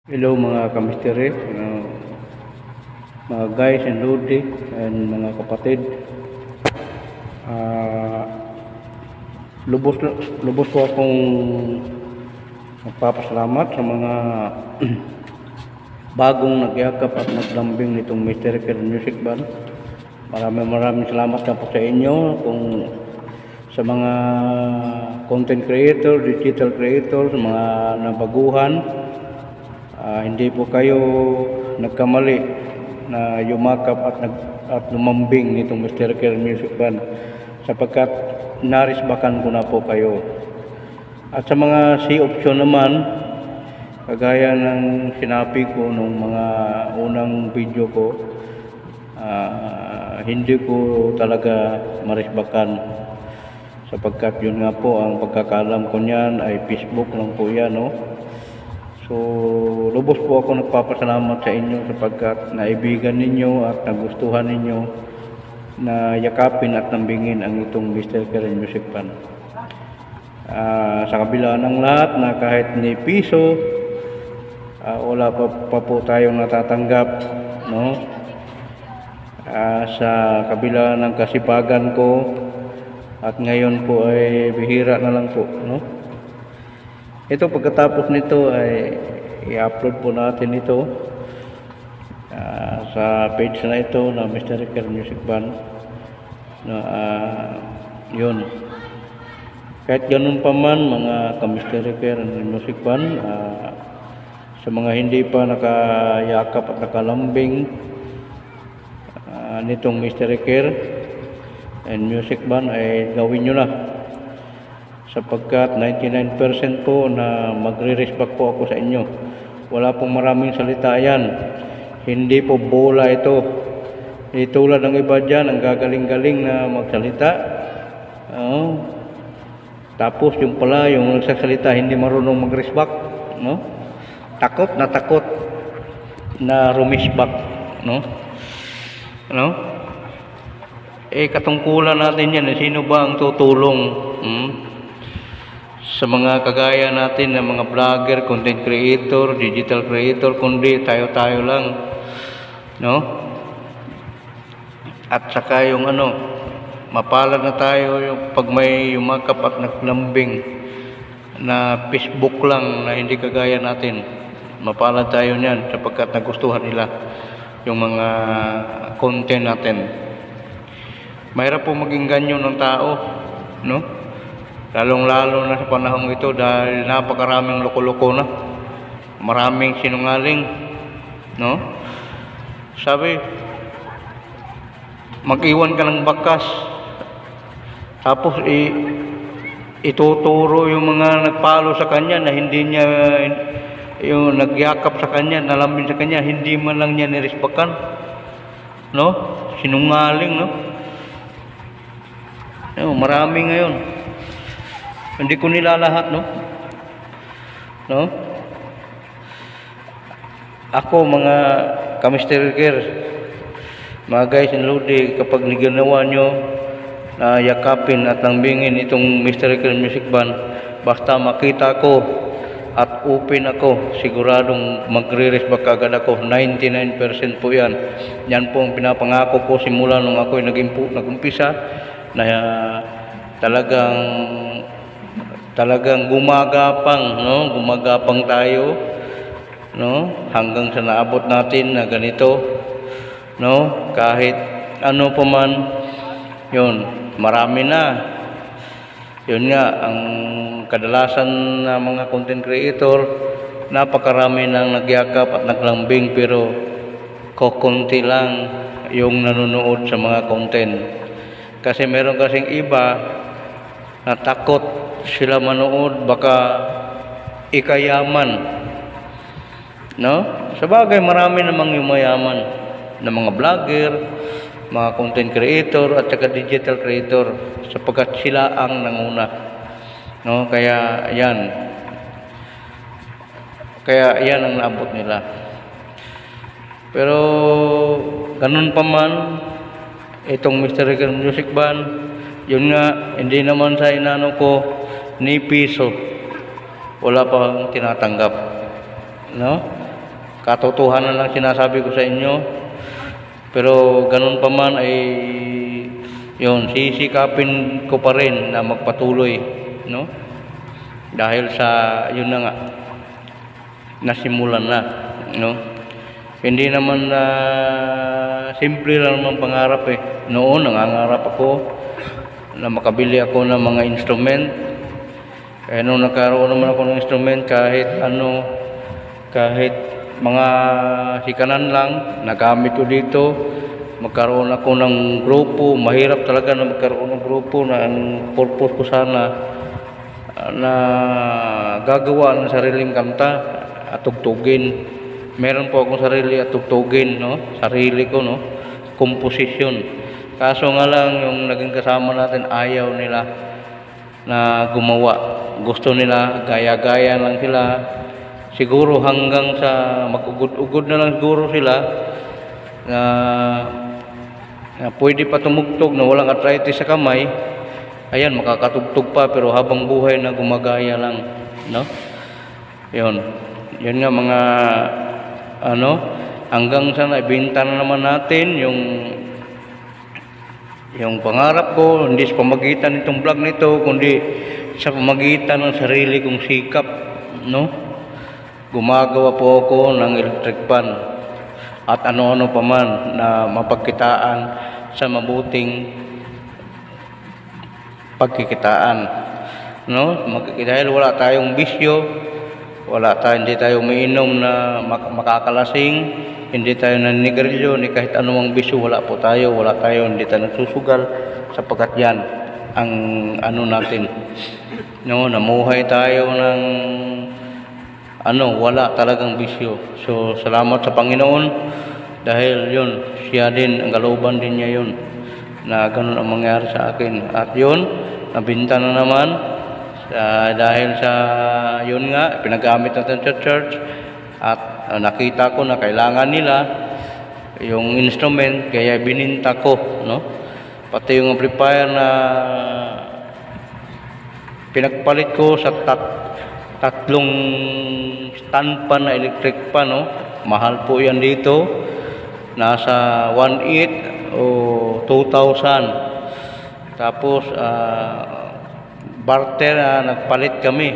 Hello mga kamisteri, mga guys and lodi and mga kapatid. Ah, lubos lubos po akong magpapasalamat sa mga bagong nagyakap at naglambing nitong Mr. Music Band. Maraming salamat na po sa inyo kung sa mga content creator, digital creator, sa mga nabaguhan. Hindi po kayo nagkamali na yumakap at lumambing nitong Mr. Music Band sapagkat narisbakan ko na po kayo. At sa mga C-option naman, kagaya ng sinabi ko nung mga unang video ko, hindi ko talaga marisbakan sapagkat yun nga po, ang pagkakalam ko niyan ay Facebook lang po yan, no? So, lubos po ako nagpapasalamat sa inyo sapagkat naibigan ninyo at nagustuhan ninyo na yakapin at lambingin ang itong Mr. Music Band. Sa kabila ng lahat na kahit ni piso, wala pa po tayong natatanggap, no? Sa kabila ng kasipagan ko at ngayon po ay bihira na lang po, no? Ito pagkatapos nito ay i-upload po natin ito sa page na ito na Mr. Music Band. Yun. Kahit ganun pa man mga ka-Mr. Music Band, sa mga hindi pa nakayakap at nakalambing nitong Mr. and Music Band ay gawin nyo na. Sapagkat 99% po na magre-respect po ako sa inyo. Wala pong maraming salita yan. Hindi po bola ito. Tulad ng iba dyan, ang gagaling-galing na magsalita. Tapos yung pala, yung nagsasalita, hindi marunong mag-respect. No? Takot na rumisbak. No? Katungkulan natin yan. Sino ba ang tutulong? Sa mga kagaya natin na mga vlogger, content creator, digital creator, kundi tayo-tayo lang, no? At saka yung mapalad na tayo yung pag may yumakap at naglambing na Facebook lang na hindi kagaya natin. Mapalad tayo niyan sapagkat nagustuhan nila yung mga content natin. Mahirap po maging ganyo ng tao, no? Lalong-lalo na sa panahong ito dahil napakaraming loko-loko na. Maraming sinungaling, no? Sabi, mag-iwan ka ng bakas. Tapos ituturo yung mga nagpalo sa kanya na hindi niya, yung nagyakap sa kanya, nalambing sa kanya, hindi man lang niya nirespekan, no? Sinungaling, no? Marami ngayon. Hindi ko nilalahat, no? Ako, mga ka-Mr. mga guys and lodi, kapag niginawa nyo na yakapin at lambingin itong Mr. Music Band, basta makita ko at open ako, siguradong magre-respect agad ako. 99% po yan. Yan po ang pinapangako ko simula nung ako'y nag-umpisa na talagang gumagapang, no? Gumagapang tayo, no? Hanggang sa naabot natin na ganito, no? Kahit ano pa man, yun, marami na. Yun nga, ang kadalasan na mga content creator, napakarami nang nagyakap at naglambing pero kukunti lang yung nanonood sa mga content. Kasi meron kasing iba na takot sila manood, baka ikayaman, no? Sabagay, marami namang yumayaman na mga vlogger, mga content creator at saka digital creator sapagkat sila ang nanguna, no? Kaya yan ang naabot nila. Pero ganun pa man itong Mr. Music Band, yun nga, hindi naman sa inano ko ni piso, wala pang tinatanggap, no? katotohanan lang sinasabi ko sa inyo. Pero ganun pa man ay yun, sisikapin ko pa rin na magpatuloy, no? Dahil sa yun na nga, nasimulan na, no? Hindi naman na simple lang naman pangarap eh. Noon nangangarap ako na makabili ako ng mga instrument. Kaya nung nagkaroon naman ako ng instrument, kahit kahit mga hikanan lang, nagamit ko dito. Magkaroon ako ng grupo. Mahirap talaga na magkaroon ng grupo na ang purpose ko sana na gagawa ng sariling kanta at tugtugin. Meron po akong sarili at tugtugin, no? Sarili ko, no? Composition. Kaso nga lang yung naging kasama natin ayaw nila na gumawa. Gusto nila gaya-gaya lang sila. Siguro hanggang sa mag-ugod-ugod na lang siguro sila na pwede pa tumugtog na walang arthritis sa kamay. Ayan, makakatugtog pa pero habang buhay na gumagaya lang, no? Yun nga mga hanggang sa naibenta na naman natin yung pangarap ko, hindi sa pamagitan nitong vlog nito, kundi sa pamagitan ng sarili kong sikap, no? Gumagawa po ako ng electric fan at ano-ano pa man na mapagkitaan sa mabuting pagkikitaan, no? Dahil wala tayong bisyo, hindi tayo umiinom na makakalasing, hindi tayo naninigarilyo, ni kahit anumang bisyo wala tayo, hindi tayo nagsusugal, sapagkat yan ang natin, no? Namuhay tayo ng wala talagang bisyo. So salamat sa Panginoon dahil yun, siya din, ang kalooban din niya yun na ganun ang mangyari sa akin. At yun, nabinta na naman dahil sa yun nga, pinagamit natin sa church at nakita ko na kailangan nila yung instrument, kaya bininta ko, no? Pati yung amplifier na pinagpalit ko sa tatlong stand pan na electric pan, no? Mahal po yan dito, nasa 1,800 o 2,000. Tapos barter, nagpalit kami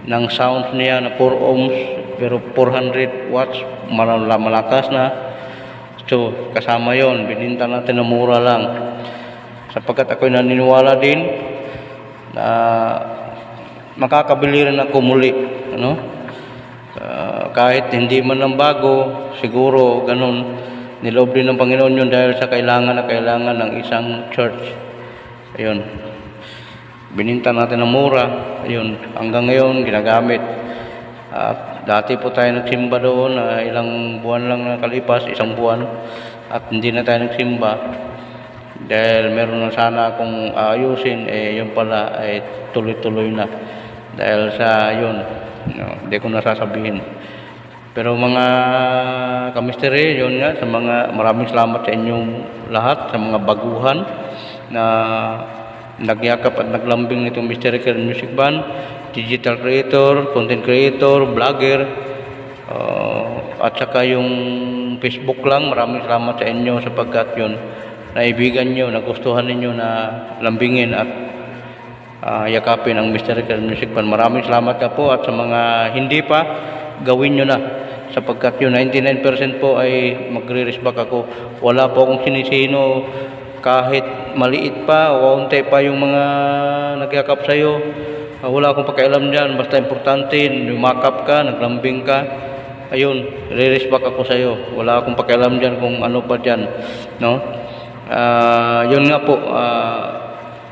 ng sounds niya na 4 ohms pero 400 watts, malakas na. So kasama yon, bininta natin na mura lang sapagkat ako'y naniniwala din na makakabili rin ako muli, ano? Kahit hindi man ng bago, siguro ganun niloob din ng Panginoon yun dahil sa kailangan ng isang church. Ayun, bininta natin ng mura. Ayun, hanggang ngayon ginagamit. At dati po tayo nagsimba doon, ilang buwan lang nakalipas, 1 buwan, at hindi na tayo nagsimba dahil meron na sana akong ayusin, yun pala ay tuloy-tuloy na dahil sa yun, hindi ko nasasabihin. Pero mga kamisteri, yun nga, sa mga maraming salamat sa inyong lahat, sa mga baguhan na nagyakap at naglambing nitong Mystical Music Band, digital creator, content creator, vlogger, at saka yung Facebook lang. Maraming salamat sa inyo sapagkat yun, naibigan nyo, nagustuhan ninyo na lambingin at yakapin ang Mystical Music Band. Maraming salamat ka po, at sa mga hindi pa, gawin nyo na sapagkat yung 99% po ay magre-respect ako. Wala po akong sinisino, kahit maliit pa o kaunti pa yung mga nagyakap sa iyo. Wala akong pakialam diyan, basta importante yumakap ka, naglambing ka, ayun, re-respect ako sa iyo. Wala akong pakialam diyan kung ano pa diyan, no? Yun nga po,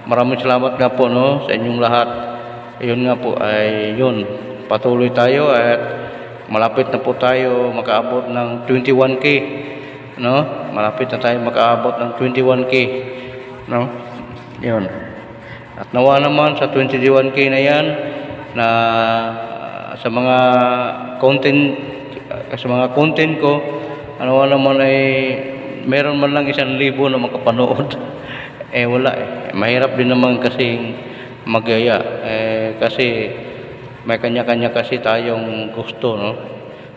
maraming salamat nga po, no, sa inyong lahat. Yun nga po ay yun, patuloy tayo at malapit na po tayo makaabot ng 21K, no? Malapit na tayo makaabot ng 21K, no? Yun. At nawa naman sa 21K na yan na sa mga content ko, nawa naman ay meron man lang 1,000 na makapanood. Wala mahirap din naman kasing magaya kasi may kanya-kanya kasi tayong gusto, no?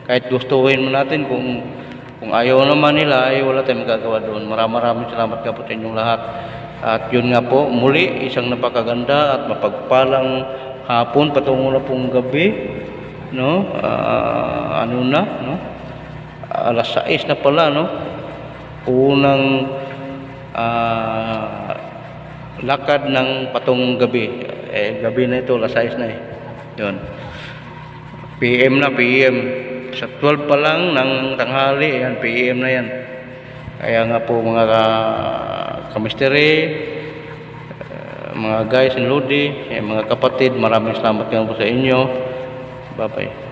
kahit gustuhin mo natin, kung ayaw naman nila, ay wala tayong magagawa doon. Maraming salamat nga po sa inyong lahat. At yun nga po, muli, isang napakaganda at mapagpalang hapon, patungo na pong gabi, no? Ano na, no? Alas 6 na pala, no? Unang lakad ng patungong gabi. Gabi na ito, alas 6 na eh. Yun. PM na, PM. Sa 12 pa lang ng tanghali, yan, PM na yan. Kaya nga po mga kamisteri, mga guys and lodi, mga kapatid, maraming salamat nga po sa inyo. Bye-bye.